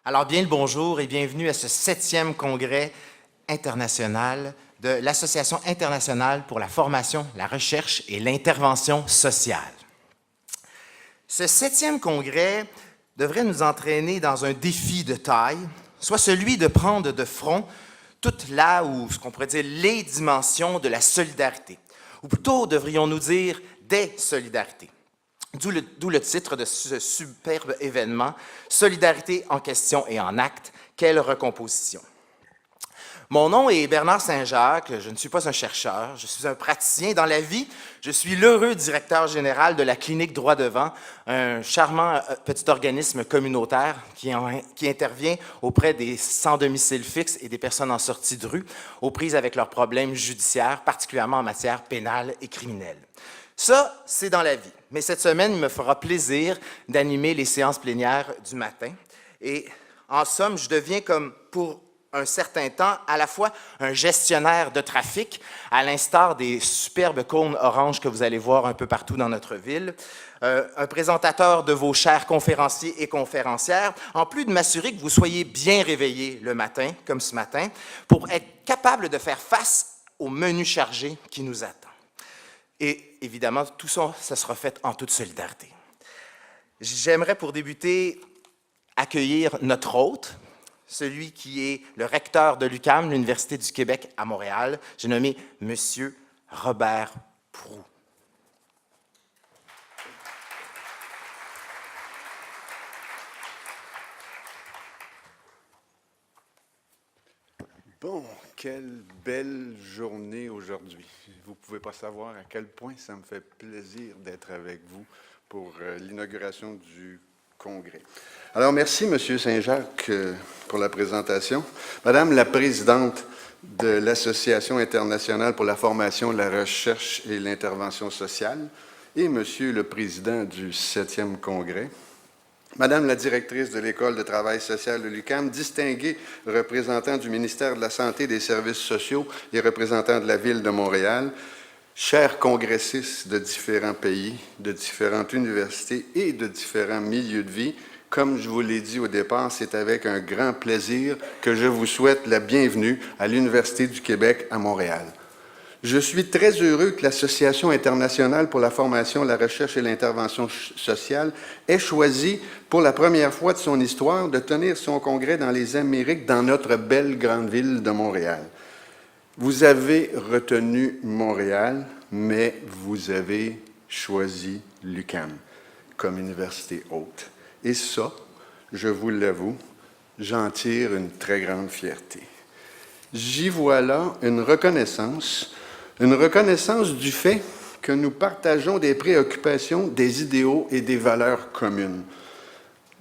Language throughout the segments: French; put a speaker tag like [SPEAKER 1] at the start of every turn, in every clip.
[SPEAKER 1] Alors bien le bonjour et bienvenue à ce 7e congrès international de l'Association internationale pour la formation, la recherche et l'intervention sociale. Ce 7e congrès devrait nous entraîner dans un défi de taille, soit celui de prendre de front toute la, ou ce qu'on pourrait dire, les dimensions de la solidarité, ou plutôt devrions-nous dire des solidarités. D'où le titre de ce superbe événement, « Solidarité en question et en acte, quelle recomposition ». Mon nom est Bernard Saint-Jacques, je ne suis pas un chercheur, je suis un praticien dans la vie. Je suis l'heureux directeur général de la clinique Droit Devant, un charmant petit organisme communautaire qui intervient auprès des sans domicile fixe et des personnes en sortie de rue, aux prises avec leurs problèmes judiciaires, particulièrement en matière pénale et criminelle. Ça, c'est dans la vie. Mais cette semaine, il me fera plaisir d'animer les séances plénières du matin. Et en somme, je deviens comme pour un certain temps à la fois un gestionnaire de trafic, à l'instar des superbes cônes oranges que vous allez voir un peu partout dans notre ville, un présentateur de vos chers conférenciers et conférencières, en plus de m'assurer que vous soyez bien réveillés le matin, comme ce matin, pour être capable de faire face au menu chargé qui nous attend. Et évidemment, tout ça, ça sera fait en toute solidarité. J'aimerais pour débuter accueillir notre hôte, celui qui est le recteur de l'UQAM, l'Université du Québec à Montréal. J'ai nommé M. Robert Proulx.
[SPEAKER 2] Bon, quelle belle journée aujourd'hui. Vous ne pouvez pas savoir à quel point ça me fait plaisir d'être avec vous pour l'inauguration du congrès. Alors, merci, M. Saint-Jacques, pour la présentation. Madame la présidente de l'Association internationale pour la formation, la recherche et l'intervention sociale, et Monsieur le président du 7e congrès, Madame la directrice de l'École de travail social de l'UQAM, distingués représentants du ministère de la Santé et des Services sociaux et représentants de la Ville de Montréal, chers congressistes de différents pays, de différentes universités et de différents milieux de vie, comme je vous l'ai dit au départ, c'est avec un grand plaisir que je vous souhaite la bienvenue à l'Université du Québec à Montréal. Je suis très heureux que l'Association internationale pour la formation, la recherche et l'intervention sociale ait choisi, pour la première fois de son histoire, de tenir son congrès dans les Amériques, dans notre belle grande ville de Montréal. Vous avez retenu Montréal, mais vous avez choisi l'UQAM comme université haute. Et ça, je vous l'avoue, j'en tire une très grande fierté. J'y vois là une reconnaissance du fait que nous partageons des préoccupations, des idéaux et des valeurs communes.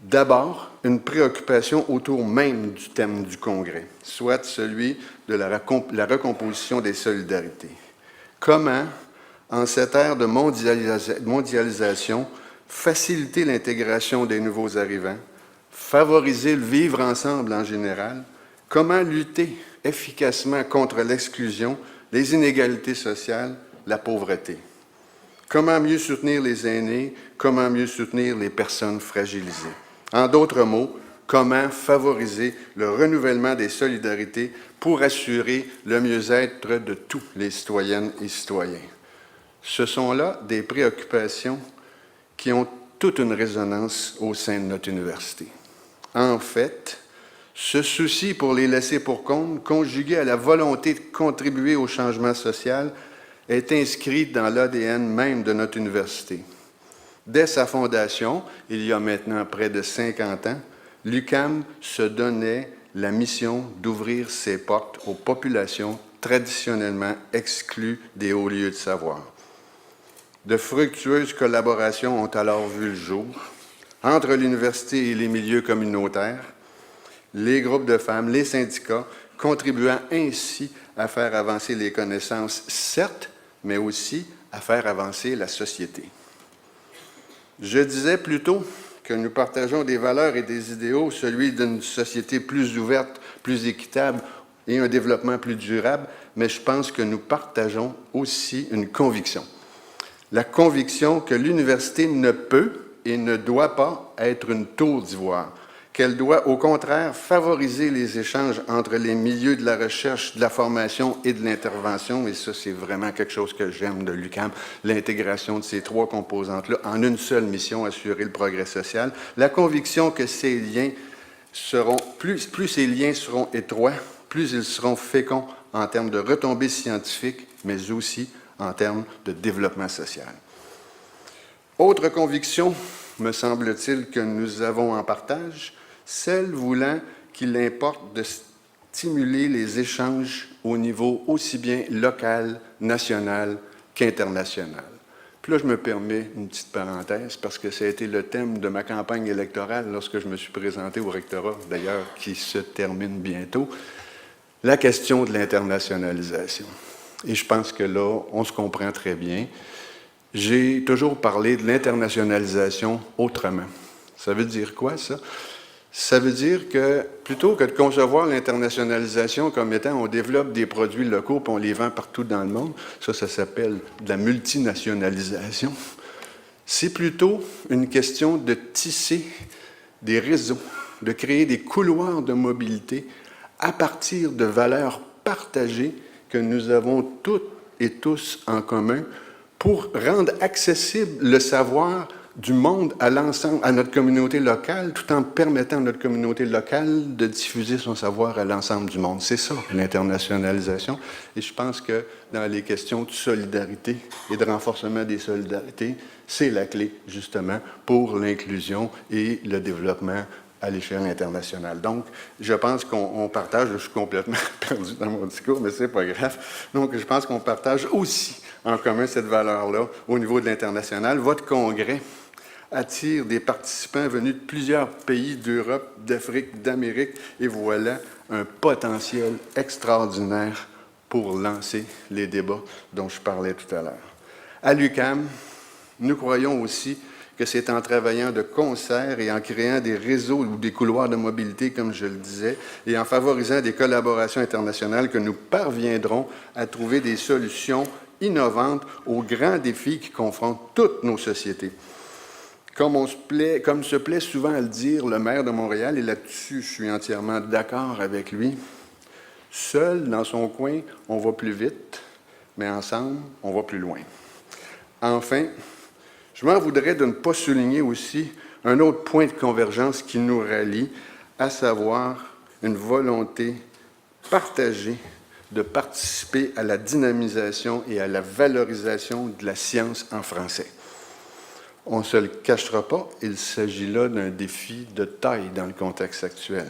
[SPEAKER 2] D'abord, une préoccupation autour même du thème du congrès, soit celui de la recomposition des solidarités. Comment, en cette ère de mondialisation, faciliter l'intégration des nouveaux arrivants, favoriser le vivre ensemble en général, comment lutter efficacement contre l'exclusion, les inégalités sociales, la pauvreté. Comment mieux soutenir les aînés, comment mieux soutenir les personnes fragilisées. En d'autres mots, comment favoriser le renouvellement des solidarités pour assurer le mieux-être de tous les citoyennes et citoyens. Ce sont là des préoccupations qui ont toute une résonance au sein de notre université. En fait, ce souci pour les laisser pour compte, conjugué à la volonté de contribuer au changement social, est inscrit dans l'ADN même de notre université. Dès sa fondation, il y a maintenant près de 50 ans, l'UQAM se donnait la mission d'ouvrir ses portes aux populations traditionnellement exclues des hauts lieux de savoir. De fructueuses collaborations ont alors vu le jour entre l'université et les milieux communautaires, les groupes de femmes, les syndicats, contribuant ainsi à faire avancer les connaissances, certes, mais aussi à faire avancer la société. Je disais plutôt que nous partageons des valeurs et des idéaux, celui d'une société plus ouverte, plus équitable et un développement plus durable, mais je pense que nous partageons aussi une conviction. La conviction que l'université ne peut et ne doit pas être une tour d'ivoire, qu'elle doit au contraire favoriser les échanges entre les milieux de la recherche, de la formation et de l'intervention, et ça c'est vraiment quelque chose que j'aime de l'UQAM, l'intégration de ces trois composantes-là en une seule mission, assurer le progrès social, la conviction que ces liens seront, plus ces liens seront étroits, plus ils seront féconds en termes de retombées scientifiques, mais aussi en termes de développement social. Autre conviction, me semble-t-il, que nous avons en partage, celle voulant qu'il importe de stimuler les échanges au niveau aussi bien local, national qu'international. Puis là, je me permets une petite parenthèse, parce que ça a été le thème de ma campagne électorale lorsque je me suis présenté au rectorat, d'ailleurs, qui se termine bientôt, la question de l'internationalisation. Et je pense que là, on se comprend très bien. J'ai toujours parlé de l'internationalisation autrement. Ça veut dire quoi, ça? Ça veut dire que, plutôt que de concevoir l'internationalisation comme étant on développe des produits locaux puis on les vend partout dans le monde, ça s'appelle de la multinationalisation. C'est plutôt une question de tisser des réseaux, de créer des couloirs de mobilité à partir de valeurs partagées que nous avons toutes et tous en commun pour rendre accessible le savoir du monde à l'ensemble, à notre communauté locale, tout en permettant à notre communauté locale de diffuser son savoir à l'ensemble du monde. C'est ça, l'internationalisation. Et je pense que dans les questions de solidarité et de renforcement des solidarités, c'est la clé, justement, pour l'inclusion et le développement à l'échelle internationale. Donc, je pense qu'on partage, je suis complètement perdu dans mon discours, mais c'est pas grave. Donc, je pense qu'on partage aussi en commun cette valeur-là au niveau de l'international. Votre congrès attire des participants venus de plusieurs pays d'Europe, d'Afrique, d'Amérique, et voilà un potentiel extraordinaire pour lancer les débats dont je parlais tout à l'heure. À l'UQAM, nous croyons aussi que c'est en travaillant de concert et en créant des réseaux ou des couloirs de mobilité, comme je le disais, et en favorisant des collaborations internationales que nous parviendrons à trouver des solutions innovantes aux grands défis qui confrontent toutes nos sociétés. Comme se plaît souvent à le dire le maire de Montréal, et là-dessus, je suis entièrement d'accord avec lui, seul, dans son coin, on va plus vite, mais ensemble, on va plus loin. Enfin, je m'en voudrais de ne pas souligner aussi un autre point de convergence qui nous rallie, à savoir une volonté partagée de participer à la dynamisation et à la valorisation de la science en français. On ne se le cachera pas, il s'agit là d'un défi de taille dans le contexte actuel.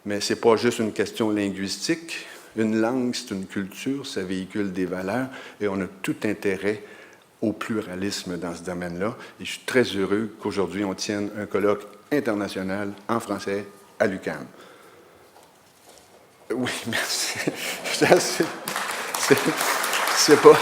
[SPEAKER 2] Mais ce n'est pas juste une question linguistique. Une langue, c'est une culture, ça véhicule des valeurs, et on a tout intérêt au pluralisme dans ce domaine-là. Et je suis très heureux qu'aujourd'hui, on tienne un colloque international en français à l'UQAM. Oui, merci. C'est pas...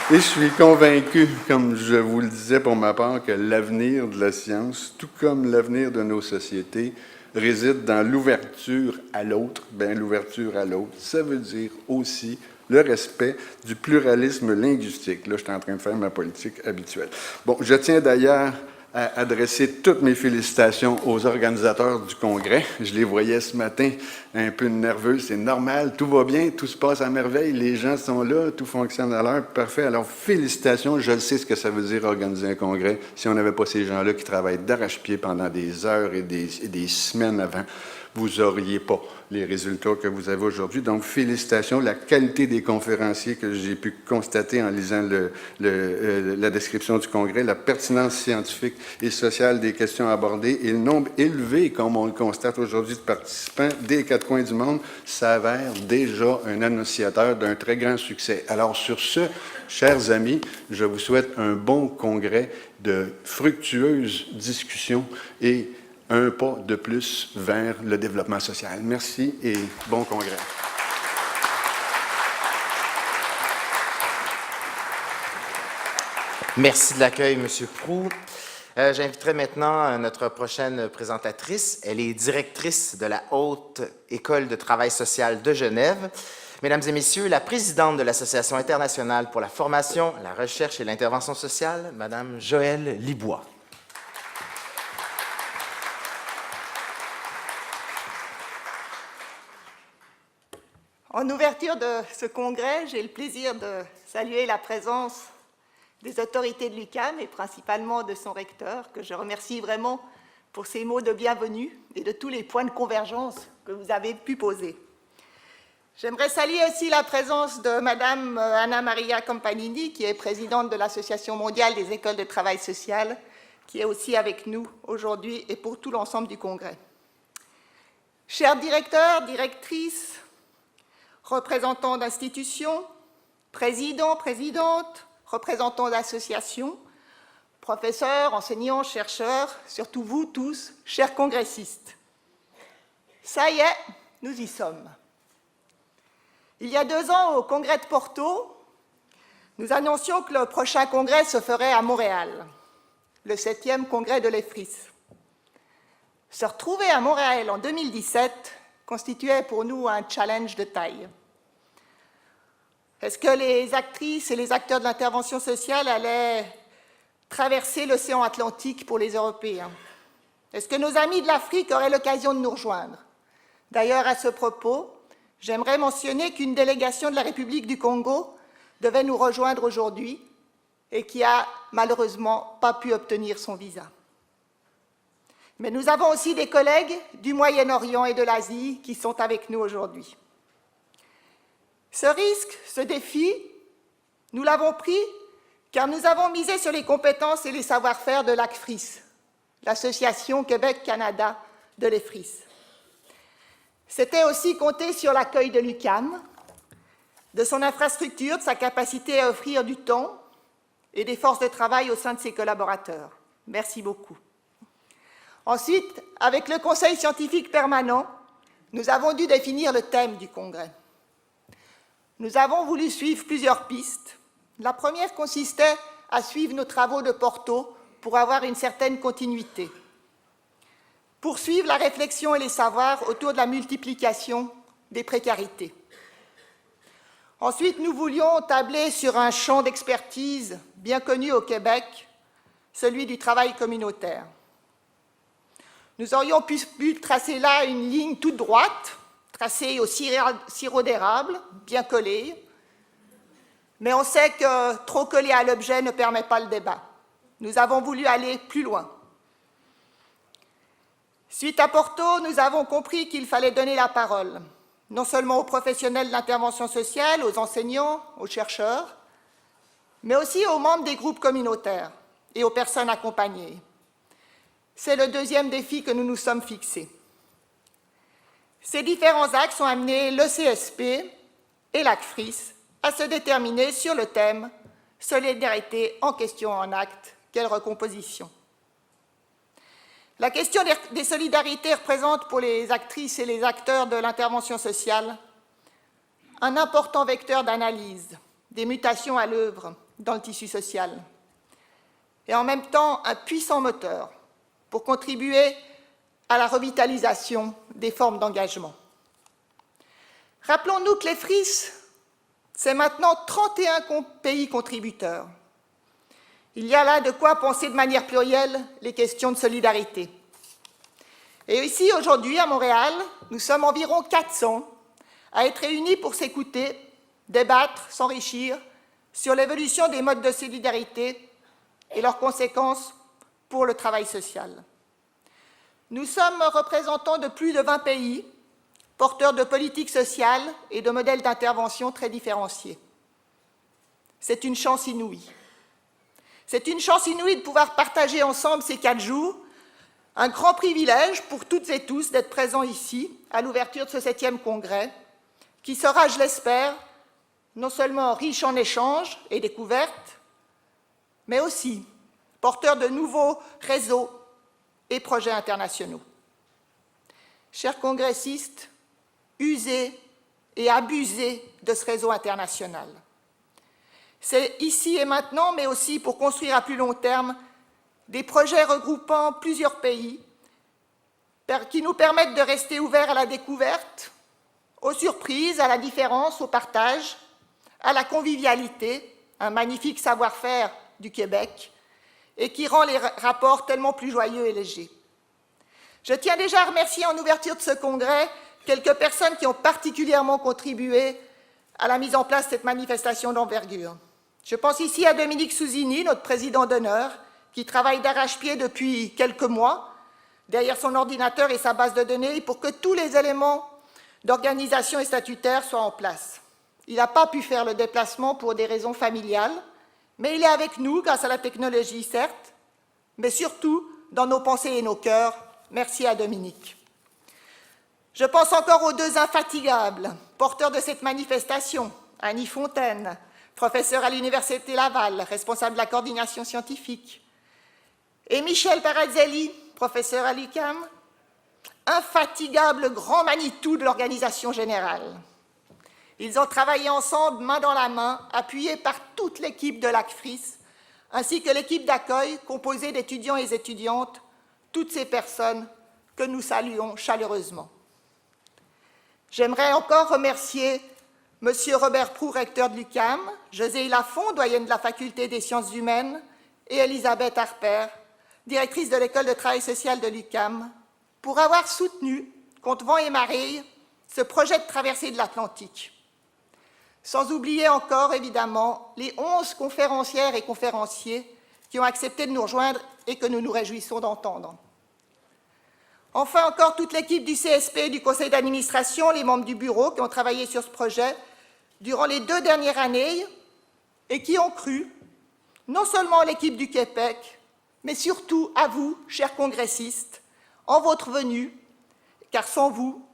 [SPEAKER 2] Et je suis convaincu, comme je vous le disais pour ma part, que l'avenir de la science, tout comme l'avenir de nos sociétés, réside dans l'ouverture à l'autre. Bien, l'ouverture à l'autre, ça veut dire aussi le respect du pluralisme linguistique. Là, je suis en train de faire ma politique habituelle. Bon, je tiens d'ailleurs à adresser toutes mes félicitations aux organisateurs du congrès. Je les voyais ce matin un peu nerveux, c'est normal, tout va bien, tout se passe à merveille, les gens sont là, tout fonctionne à l'heure, parfait. Alors, félicitations, je sais ce que ça veut dire organiser un congrès. Si on n'avait pas ces gens-là qui travaillent d'arrache-pied pendant des heures et des semaines avant, vous n'auriez pas les résultats que vous avez aujourd'hui. Donc, félicitations. La qualité des conférenciers que j'ai pu constater en lisant la description du congrès, la pertinence scientifique et sociale des questions abordées et le nombre élevé, comme on le constate aujourd'hui, de participants des quatre coins du monde s'avère déjà un annonciateur d'un très grand succès. Alors, sur ce, chers amis, je vous souhaite un bon congrès, de fructueuses discussions et un pas de plus vers le développement social. Merci et bon congrès.
[SPEAKER 1] Merci de l'accueil, M. Proulx. J'inviterai maintenant notre prochaine présentatrice. Elle est directrice de la Haute École de travail social de Genève. Mesdames et messieurs, la présidente de l'Association internationale pour la formation, la recherche et l'intervention sociale, Mme Joëlle Libois.
[SPEAKER 3] En ouverture de ce congrès, j'ai le plaisir de saluer la présence des autorités de l'UQAM et principalement de son recteur, que je remercie vraiment pour ses mots de bienvenue et de tous les points de convergence que vous avez pu poser. J'aimerais saluer aussi la présence de Madame Anna Maria Campanini, qui est présidente de l'Association mondiale des écoles de travail social, qui est aussi avec nous aujourd'hui et pour tout l'ensemble du congrès. Chers directeurs, directrices, représentants d'institutions, présidents, présidentes, représentants d'associations, professeurs, enseignants, chercheurs, surtout vous tous, chers congressistes. Ça y est, nous y sommes. Il y a 2 ans, au congrès de Porto, nous annoncions que le prochain congrès se ferait à Montréal, le 7e congrès de l'EFRIS. Se retrouver à Montréal en 2017 constituait pour nous un challenge de taille. Est-ce que les actrices et les acteurs de l'intervention sociale allaient traverser l'océan Atlantique pour les Européens? Est-ce que nos amis de l'Afrique auraient l'occasion de nous rejoindre? D'ailleurs, à ce propos, j'aimerais mentionner qu'une délégation de la République du Congo devait nous rejoindre aujourd'hui et qui a malheureusement pas pu obtenir son visa. Mais nous avons aussi des collègues du Moyen-Orient et de l'Asie qui sont avec nous aujourd'hui. Ce risque, ce défi, nous l'avons pris car nous avons misé sur les compétences et les savoir-faire de l'ACFRIS, l'Association Québec-Canada de l'EFRIS. C'était aussi compter sur l'accueil de l'UQAM, de son infrastructure, de sa capacité à offrir du temps et des forces de travail au sein de ses collaborateurs. Merci beaucoup. Ensuite, avec le Conseil scientifique permanent, nous avons dû définir le thème du congrès. Nous avons voulu suivre plusieurs pistes. La première consistait à suivre nos travaux de Porto pour avoir une certaine continuité. Poursuivre la réflexion et les savoirs autour de la multiplication des précarités. Ensuite, nous voulions tabler sur un champ d'expertise bien connu au Québec, celui du travail communautaire. Nous aurions pu tracer là une ligne toute droite, tracée au sirop d'érable, bien collée, mais on sait que trop collé à l'objet ne permet pas le débat. Nous avons voulu aller plus loin. Suite à Porto, nous avons compris qu'il fallait donner la parole, non seulement aux professionnels de l'intervention sociale, aux enseignants, aux chercheurs, mais aussi aux membres des groupes communautaires et aux personnes accompagnées. C'est le deuxième défi que nous nous sommes fixés. Ces différents axes ont amené le CSP et l'ACFRIS à se déterminer sur le thème « Solidarité en question en acte, quelle recomposition ?» La question des solidarités représente pour les actrices et les acteurs de l'intervention sociale un important vecteur d'analyse des mutations à l'œuvre dans le tissu social et en même temps un puissant moteur pour contribuer à la revitalisation des formes d'engagement. Rappelons-nous que l'EFRIS, c'est maintenant 31 pays contributeurs. Il y a là de quoi penser de manière plurielle les questions de solidarité. Et ici, aujourd'hui, à Montréal, nous sommes environ 400 à être réunis pour s'écouter, débattre, s'enrichir sur l'évolution des modes de solidarité et leurs conséquences pour le travail social. Nous sommes représentants de plus de 20 pays, porteurs de politiques sociales et de modèles d'intervention très différenciés. C'est une chance inouïe. C'est une chance inouïe de pouvoir partager ensemble ces 4 jours, un grand privilège pour toutes et tous d'être présents ici, à l'ouverture de ce 7e congrès, qui sera, je l'espère, non seulement riche en échanges et découvertes, mais aussi porteur de nouveaux réseaux et projets internationaux. Chers congressistes, usez et abusez de ce réseau international. C'est ici et maintenant, mais aussi pour construire à plus long terme des projets regroupant plusieurs pays qui nous permettent de rester ouverts à la découverte, aux surprises, à la différence, au partage, à la convivialité, un magnifique savoir-faire du Québec, et qui rend les rapports tellement plus joyeux et légers. Je tiens déjà à remercier en ouverture de ce congrès quelques personnes qui ont particulièrement contribué à la mise en place de cette manifestation d'envergure. Je pense ici à Dominique Souzini, notre président d'honneur, qui travaille d'arrache-pied depuis quelques mois derrière son ordinateur et sa base de données pour que tous les éléments d'organisation et statutaire soient en place. Il n'a pas pu faire le déplacement pour des raisons familiales, mais il est avec nous grâce à la technologie, certes, mais surtout dans nos pensées et nos cœurs. Merci à Dominique. Je pense encore aux deux infatigables porteurs de cette manifestation, Annie Fontaine, professeure à l'Université Laval, responsable de la coordination scientifique, et Michel Parazzelli, professeur à l'UQAM, infatigable grand Manitou de l'organisation générale. Ils ont travaillé ensemble, main dans la main, appuyés par toute l'équipe de l'ACFRIS, ainsi que l'équipe d'accueil composée d'étudiants et étudiantes, toutes ces personnes que nous saluons chaleureusement. J'aimerais encore remercier M. Robert Proux, recteur de l'UQAM, José Lafont, doyenne de la Faculté des sciences humaines, et Elisabeth Harper, directrice de l'École de travail social de l'UQAM, pour avoir soutenu, contre vent et marée, ce projet de traversée de l'Atlantique. Sans oublier encore, évidemment, les 11 conférencières et conférenciers qui ont accepté de nous rejoindre et que nous nous réjouissons d'entendre. Enfin, encore toute l'équipe du CSP et du conseil d'administration, les membres du bureau qui ont travaillé sur ce projet durant les 2 dernières années et qui ont cru, non seulement l'équipe du Québec, mais surtout à vous, chers congressistes, en votre venue, car sans vous,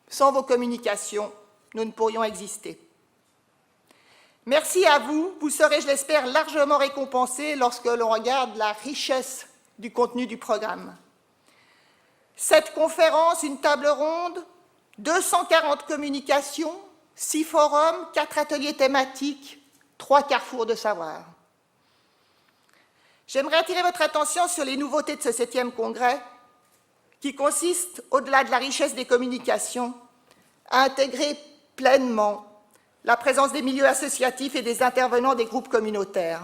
[SPEAKER 3] sans vos communications, nous ne pourrions exister. Merci à vous, vous serez, je l'espère, largement récompensés lorsque l'on regarde la richesse du contenu du programme. 7 conférences, une table ronde, 240 communications, 6 forums, 4 ateliers thématiques, 3 carrefours de savoir. J'aimerais attirer votre attention sur les nouveautés de ce 7e congrès qui consiste, au-delà de la richesse des communications, à intégrer pleinement la présence des milieux associatifs et des intervenants des groupes communautaires.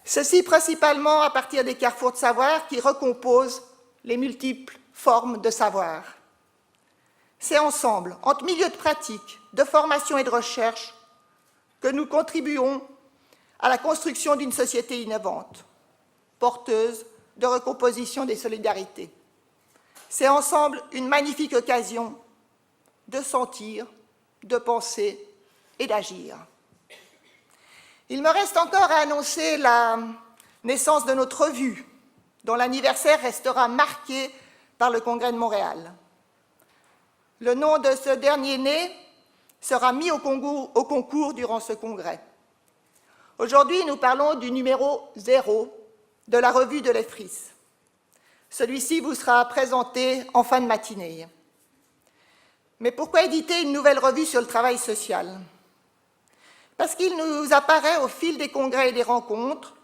[SPEAKER 3] Ceci principalement à partir des carrefours de savoir qui recomposent les multiples formes de savoir. C'est ensemble, entre milieux de pratique, de formation et de recherche, que nous contribuons à la construction d'une société innovante, porteuse de recomposition des solidarités. C'est ensemble une magnifique occasion de sentir, de penser et d'agir. Il me reste encore à annoncer la naissance de notre revue, dont l'anniversaire restera marqué par le Congrès de Montréal. Le nom de ce dernier né sera mis au concours durant ce congrès. Aujourd'hui, nous parlons du numéro 0 de la revue de l'EFRIS. Celui-ci vous sera présenté en fin de matinée. Mais pourquoi éditer une nouvelle revue sur le travail social? Parce qu'il nous apparaît au fil des congrès et des rencontres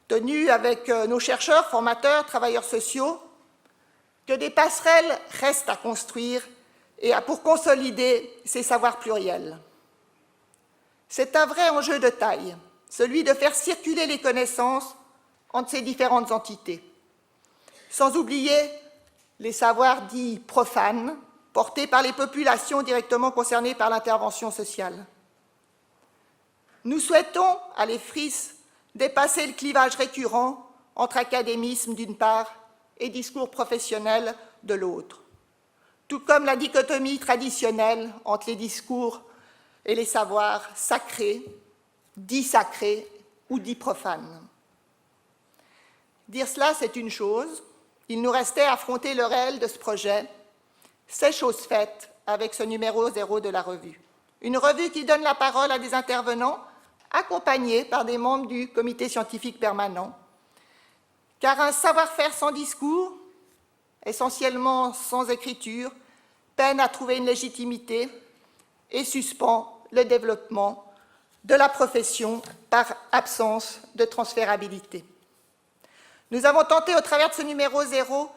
[SPEAKER 3] tenus avec nos chercheurs, formateurs, travailleurs sociaux, que des passerelles restent à construire et pour consolider ces savoirs pluriels. C'est un vrai enjeu de taille, celui de faire circuler les connaissances entre ces différentes entités, sans oublier les savoirs dits profanes, portés par les populations directement concernées par l'intervention sociale. Nous souhaitons, à l'EFRIS, dépasser le clivage récurrent entre académisme d'une part et discours professionnel de l'autre, tout comme la dichotomie traditionnelle entre les discours et les savoirs sacrés ou dits profanes. Dire cela, c'est une chose. Il nous restait à affronter le réel de ce projet. C'est chose faite avec ce numéro 0 de la revue. Une revue qui donne la parole à des intervenants accompagnés par des membres du comité scientifique permanent. Car un savoir-faire sans discours, essentiellement sans écriture, peine à trouver une légitimité et suspend le développement de la profession par absence de transférabilité. Nous avons tenté, au travers de ce numéro 0,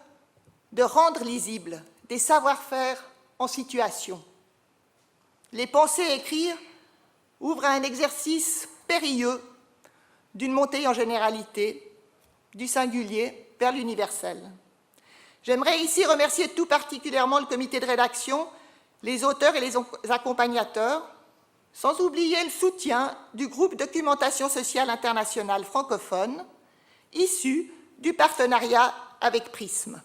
[SPEAKER 3] de rendre lisibles des savoir-faire en situation. Les penser et écrire ouvrent à un exercice périlleux d'une montée en généralité, du singulier vers l'universel. J'aimerais ici remercier tout particulièrement le comité de rédaction, les auteurs et les accompagnateurs, sans oublier le soutien du groupe Documentation sociale internationale francophone, issu du partenariat avec Prism.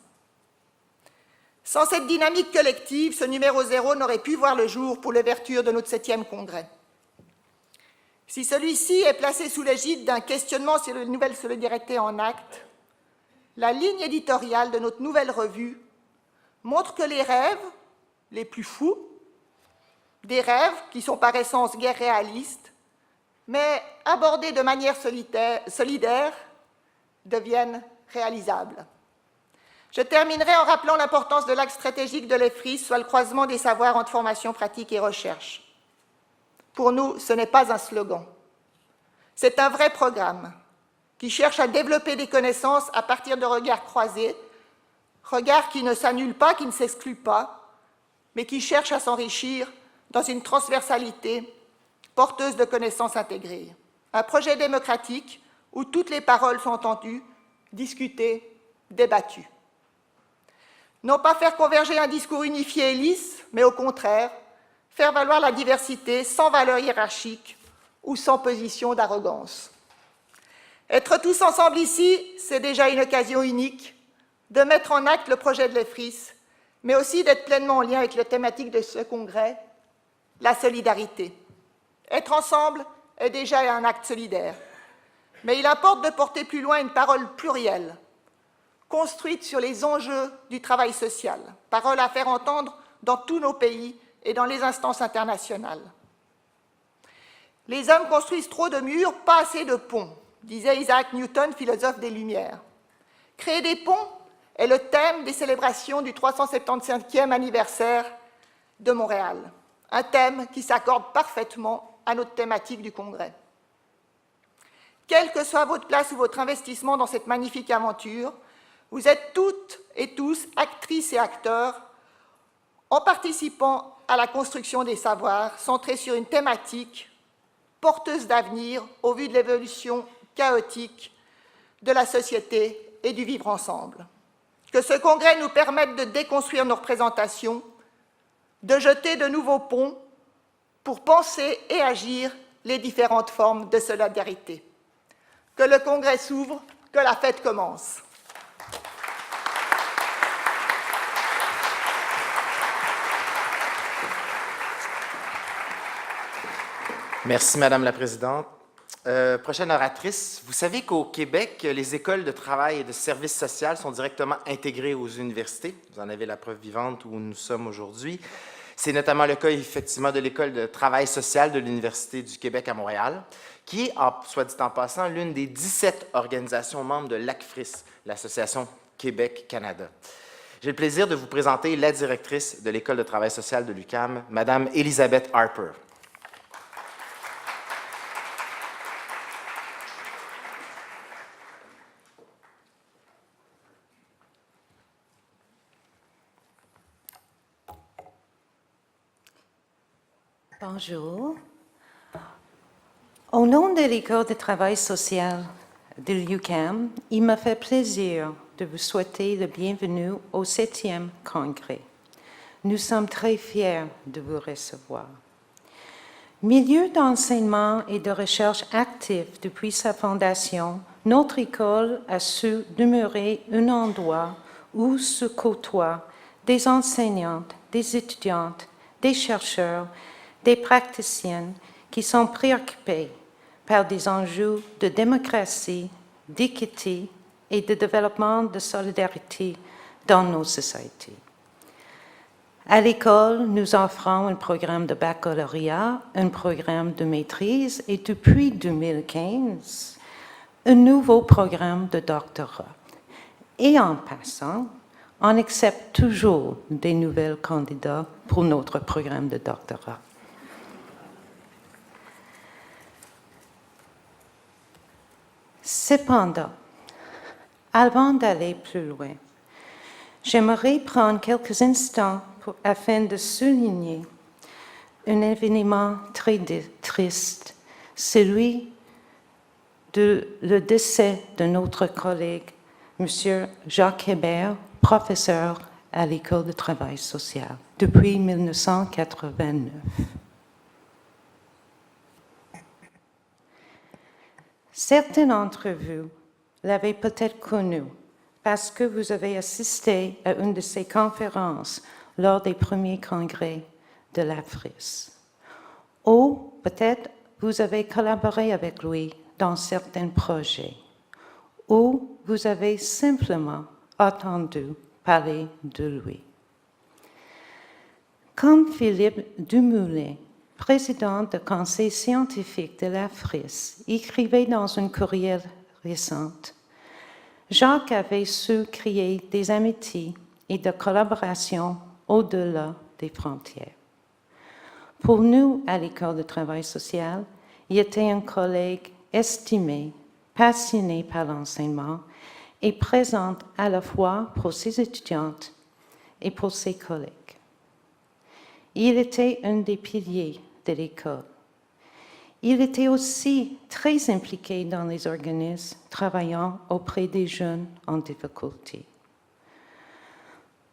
[SPEAKER 3] Sans cette dynamique collective, ce numéro 0 n'aurait pu voir le jour pour l'ouverture de notre 7e congrès. Si celui-ci est placé sous l'égide d'un questionnement sur les nouvelles solidarités en actes, la ligne éditoriale de notre nouvelle revue montre que les rêves les plus fous, des rêves qui sont par essence guère réalistes, mais abordés de manière solidaire, deviennent réalisables. Je terminerai en rappelant l'importance de l'axe stratégique de l'EFRIS, soit le croisement des savoirs entre formation pratique et recherche. Pour nous, ce n'est pas un slogan. C'est un vrai programme qui cherche à développer des connaissances à partir de regards croisés, regards qui ne s'annulent pas, qui ne s'excluent pas, mais qui cherchent à s'enrichir dans une transversalité porteuse de connaissances intégrées. Un projet démocratique où toutes les paroles sont entendues, discutées, débattues. Non pas faire converger un discours unifié et lisse, mais au contraire, faire valoir la diversité sans valeur hiérarchique ou sans position d'arrogance. Être tous ensemble ici, c'est déjà une occasion unique de mettre en acte le projet de l'EFRIS, mais aussi d'être pleinement en lien avec la thématique de ce congrès, la solidarité. Être ensemble est déjà un acte solidaire, mais il importe de porter plus loin une parole plurielle, construite sur les enjeux du travail social, parole à faire entendre dans tous nos pays et dans les instances internationales. Les hommes construisent trop de murs, pas assez de ponts, disait Isaac Newton, philosophe des Lumières. Créer des ponts est le thème des célébrations du 375e anniversaire de Montréal, un thème qui s'accorde parfaitement à notre thématique du Congrès. Quelle que soit votre place ou votre investissement dans cette magnifique aventure, vous êtes toutes et tous actrices et acteurs en participant à la construction des savoirs centrés sur une thématique porteuse d'avenir au vu de l'évolution chaotique de la société et du vivre ensemble. Que ce congrès nous permette de déconstruire nos représentations, de jeter de nouveaux ponts pour penser et agir les différentes formes de solidarité. Que le congrès s'ouvre, que la fête commence.
[SPEAKER 1] Merci, Madame la Présidente. Prochaine oratrice, vous savez qu'au Québec, les écoles de travail et de services social sont directement intégrées aux universités. Vous en avez la preuve vivante où nous sommes aujourd'hui. C'est notamment le cas, effectivement, de l'École de travail social de l'Université du Québec à Montréal, qui est, soit dit en passant, l'une des 17 organisations membres de l'ACFRIS, l'Association Québec-Canada. J'ai le plaisir de vous présenter la directrice de l'École de travail social de l'UQAM, Madame Elisabeth Harper.
[SPEAKER 4] Bonjour. Au nom de l'École de travail social de l'UQAM, il me fait plaisir de vous souhaiter la bienvenue au 7e congrès. Nous sommes très fiers de vous recevoir. Milieu d'enseignement et de recherche actif depuis sa fondation, notre école a su demeurer un endroit où se côtoient des enseignantes, des étudiantes, des chercheurs, des praticiennes qui sont préoccupés par des enjeux de démocratie, d'équité et de développement de solidarité dans nos sociétés. À l'école, nous offrons un programme de baccalauréat, un programme de maîtrise et depuis 2015, un nouveau programme de doctorat. Et en passant, on accepte toujours des nouveaux candidats pour notre programme de doctorat. Cependant, avant d'aller plus loin, j'aimerais prendre quelques instants afin de souligner un événement très triste, celui de le décès de notre collègue, M. Jacques Hébert, professeur à l'École de travail social depuis 1989. Certains d'entre vous l'avez peut-être connu parce que vous avez assisté à une de ses conférences lors des premiers congrès de l'AFRIS. Ou peut-être vous avez collaboré avec lui dans certains projets. Ou vous avez simplement entendu parler de lui. Comme Philippe Dumoulin, président du conseil scientifique de l'AFRIS, écrivait dans une courriel récente, Jacques avait su créer des amitiés et de collaboration au-delà des frontières. Pour nous, à l'École de travail social, il était un collègue estimé, passionné par l'enseignement et présent à la fois pour ses étudiantes et pour ses collègues. Il était un des piliers de l'école. Il était aussi très impliqué dans les organismes travaillant auprès des jeunes en difficulté.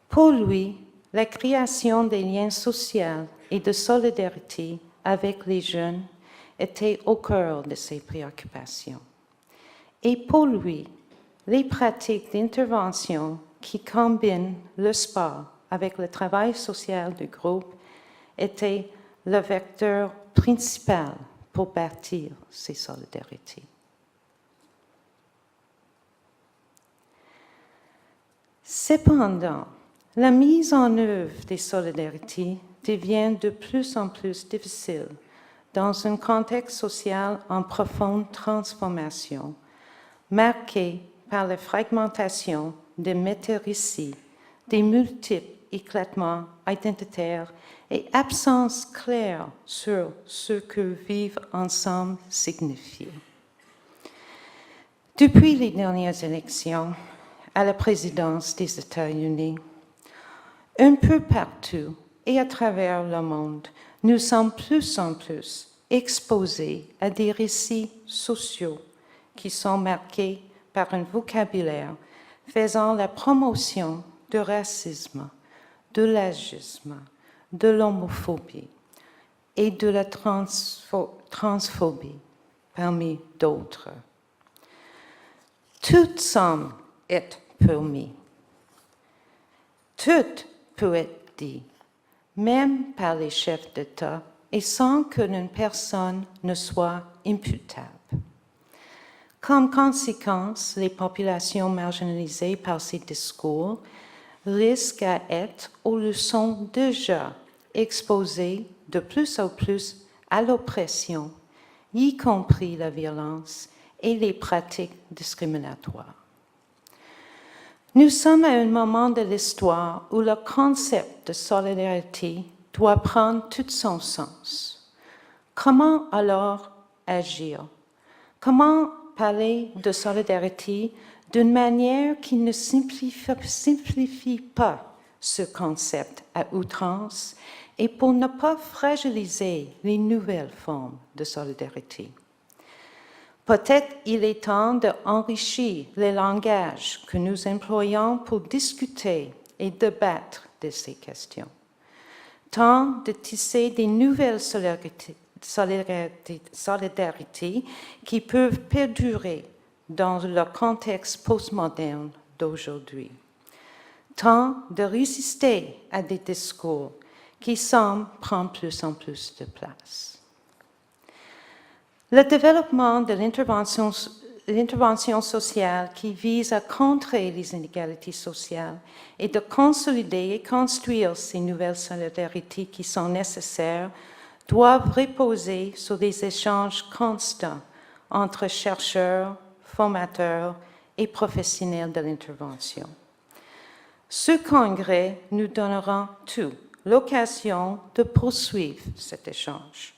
[SPEAKER 4] Pour lui, la création des liens sociaux et de solidarité avec les jeunes était au cœur de ses préoccupations. Et pour lui, les pratiques d'intervention qui combinent le sport avec le travail social du groupe étaient le vecteur principal pour bâtir ces solidarités. Cependant, la mise en œuvre des solidarités devient de plus en plus difficile dans un contexte social en profonde transformation, marqué par la fragmentation des métairies, des multiples éclatements identitaires et absence claire sur ce que vivre ensemble signifie. Depuis les dernières élections à la présidence des États-Unis, un peu partout et à travers le monde, nous sommes plus en plus exposés à des récits sociaux qui sont marqués par un vocabulaire faisant la promotion du racisme, de l'agisme, de l'homophobie et de la transphobie, parmi d'autres. Tout semble être permis. Tout peut être dit, même par les chefs d'État, et sans qu'une personne ne soit imputable. Comme conséquence, les populations marginalisées par ces discours risquent à être, ou le sont déjà, exposées de plus en plus à l'oppression, y compris la violence et les pratiques discriminatoires. Nous sommes à un moment de l'histoire où le concept de solidarité doit prendre tout son sens. Comment alors agir? Comment parler de solidarité d'une manière qui ne simplifie pas ce concept à outrance et pour ne pas fragiliser les nouvelles formes de solidarité? Peut-être il est temps d'enrichir les langages que nous employons pour discuter et débattre de ces questions. Temps de tisser des nouvelles solidarités qui peuvent perdurer dans le contexte postmoderne d'aujourd'hui. Temps de résister à des discours qui semblent prendre plus en plus de place. Le développement de l'intervention sociale qui vise à contrer les inégalités sociales et de consolider et construire ces nouvelles solidarités qui sont nécessaires doivent reposer sur des échanges constants entre chercheurs, formateurs et professionnels de l'intervention. Ce congrès nous donnera l'occasion de poursuivre cet échange.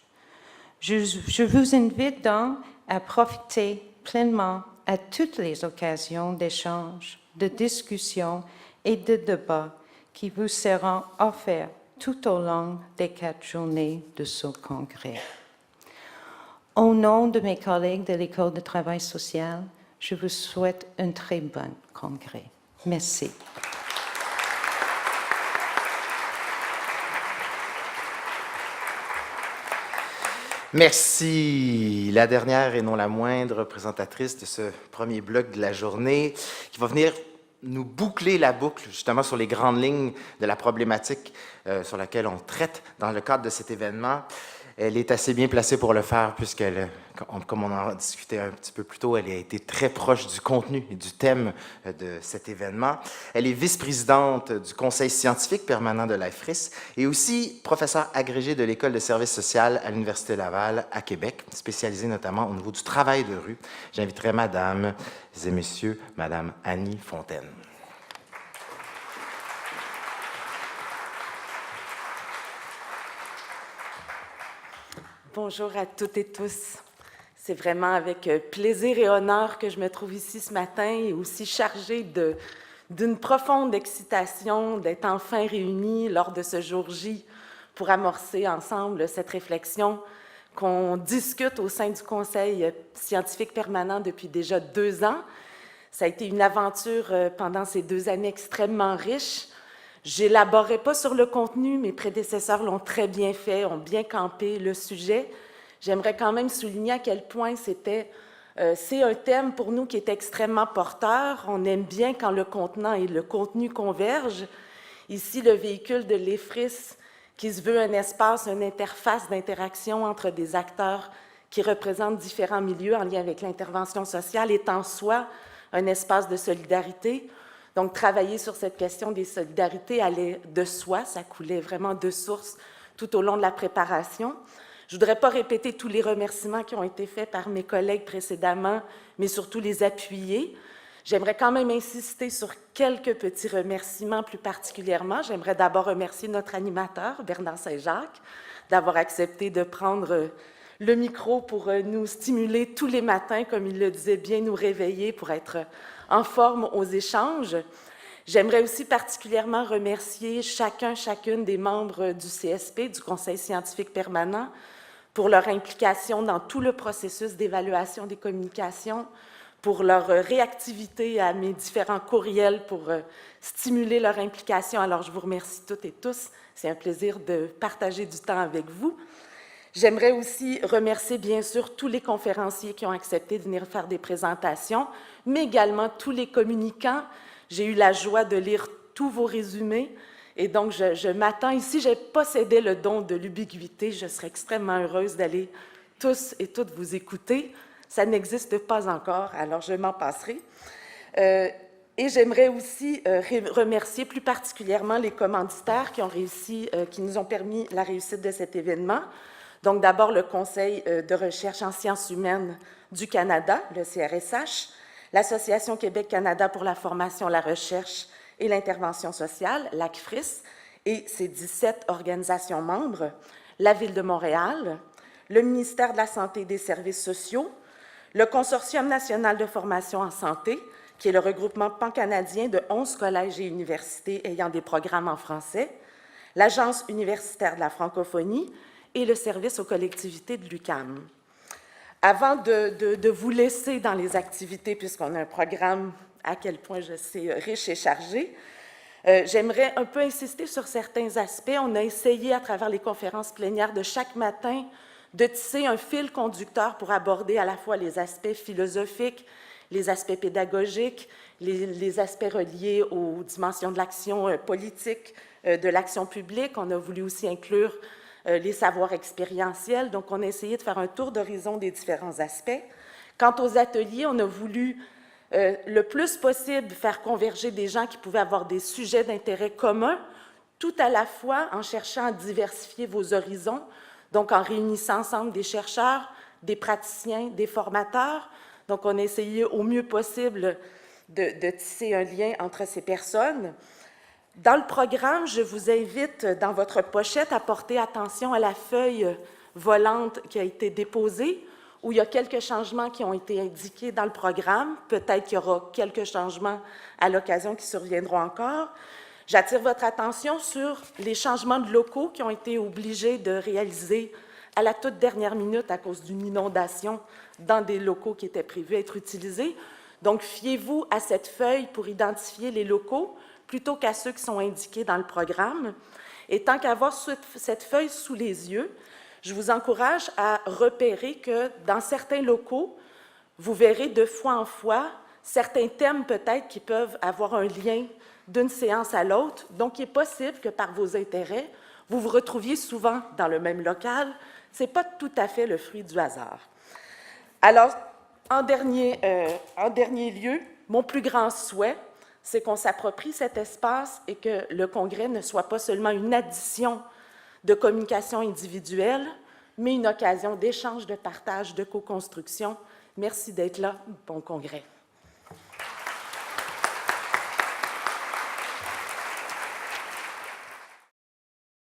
[SPEAKER 4] Je vous invite donc à profiter pleinement à toutes les occasions d'échange, de discussion et de débat qui vous seront offertes tout au long des 4 journées de ce congrès. Au nom de mes collègues de l'École de travail social, je vous souhaite un très bon congrès. Merci.
[SPEAKER 1] Merci. La dernière et non la moindre présentatrice de ce premier bloc de la journée qui va venir nous boucler la boucle justement sur les grandes lignes de la problématique sur laquelle on traite dans le cadre de cet événement. Elle est assez bien placée pour le faire puisqu'elle, comme on en a discuté un petit peu plus tôt, elle a été très proche du contenu et du thème de cet événement. Elle est vice-présidente du Conseil scientifique permanent de l'AFRIS et aussi professeure agrégée de l'École de service social à l'Université Laval à Québec, spécialisée notamment au niveau du travail de rue. J'inviterai Mesdames et Messieurs, Madame Annie Fontaine.
[SPEAKER 5] Bonjour à toutes et tous. C'est vraiment avec plaisir et honneur que je me trouve ici ce matin et aussi chargée d'une profonde excitation d'être enfin réunis lors de ce jour J pour amorcer ensemble cette réflexion qu'on discute au sein du Conseil scientifique permanent depuis déjà 2 ans. Ça a été une aventure pendant ces 2 années extrêmement riche. J'élaborerai pas sur le contenu, mes prédécesseurs l'ont très bien fait, ont bien campé le sujet. J'aimerais quand même souligner à quel point c'est un thème pour nous qui est extrêmement porteur. On aime bien quand le contenant et le contenu convergent. Ici, le véhicule de l'EFRIS, qui se veut un espace, une interface d'interaction entre des acteurs qui représentent différents milieux en lien avec l'intervention sociale, est en soi un espace de solidarité. Donc, travailler sur cette question des solidarités allait de soi, ça coulait vraiment de source tout au long de la préparation. Je ne voudrais pas répéter tous les remerciements qui ont été faits par mes collègues précédemment, mais surtout les appuyer. J'aimerais quand même insister sur quelques petits remerciements plus particulièrement. J'aimerais d'abord remercier notre animateur, Bernard Saint-Jacques, d'avoir accepté de prendre le micro pour nous stimuler tous les matins, comme il le disait, bien nous réveiller pour être en forme aux échanges. J'aimerais aussi particulièrement remercier chacune des membres du CSP, du Conseil scientifique permanent, pour leur implication dans tout le processus d'évaluation des communications, pour leur réactivité à mes différents courriels pour stimuler leur implication. Alors, je vous remercie toutes et tous. C'est un plaisir de partager du temps avec vous. J'aimerais aussi remercier, bien sûr, tous les conférenciers qui ont accepté de venir faire des présentations, mais également tous les communicants. J'ai eu la joie de lire tous vos résumés et donc je m'attends, ici, j'ai possédé le don de l'ubiquité, je serais extrêmement heureuse d'aller tous et toutes vous écouter. Ça n'existe pas encore, alors je m'en passerai. Et j'aimerais aussi remercier plus particulièrement les commanditaires qui nous ont permis la réussite de cet événement. Donc, d'abord, le Conseil de recherche en sciences humaines du Canada, le CRSH, l'Association Québec-Canada pour la formation, la recherche et l'intervention sociale, l'ACFRIS, et ses 17 organisations membres, la Ville de Montréal, le ministère de la Santé et des Services sociaux, le Consortium national de formation en santé, qui est le regroupement pan-canadien de 11 collèges et universités ayant des programmes en français, l'Agence universitaire de la francophonie, et le service aux collectivités de l'UQAM. Avant de vous laisser dans les activités, puisqu'on a un programme à quel point je sais riche et chargé, j'aimerais un peu insister sur certains aspects. On a essayé à travers les conférences plénières de chaque matin de tisser un fil conducteur pour aborder à la fois les aspects philosophiques, les aspects pédagogiques, les aspects reliés aux dimensions de l'action politique, de l'action publique. On a voulu aussi inclure les savoirs expérientiels. Donc, on a essayé de faire un tour d'horizon des différents aspects. Quant aux ateliers, on a voulu le plus possible faire converger des gens qui pouvaient avoir des sujets d'intérêt communs, tout à la fois en cherchant à diversifier vos horizons, donc en réunissant ensemble des chercheurs, des praticiens, des formateurs. Donc, on a essayé au mieux possible de tisser un lien entre ces personnes. Dans le programme, je vous invite, dans votre pochette, à porter attention à la feuille volante qui a été déposée, où il y a quelques changements qui ont été indiqués dans le programme. Peut-être qu'il y aura quelques changements à l'occasion qui surviendront encore. J'attire votre attention sur les changements de locaux qui ont été obligés de réaliser à la toute dernière minute à cause d'une inondation dans des locaux qui étaient prévus être utilisés. Donc, fiez-vous à cette feuille pour identifier les locaux, plutôt qu'à ceux qui sont indiqués dans le programme. Et tant qu'avoir cette feuille sous les yeux, je vous encourage à repérer que dans certains locaux, vous verrez de fois en fois certains thèmes peut-être qui peuvent avoir un lien d'une séance à l'autre. Donc, il est possible que par vos intérêts, vous vous retrouviez souvent dans le même local. Ce n'est pas tout à fait le fruit du hasard. Alors, en dernier lieu, mon plus grand souhait, c'est qu'on s'approprie cet espace et que le congrès ne soit pas seulement une addition de communication individuelle, mais une occasion d'échange, de partage, de co-construction. Merci d'être là. Bon congrès.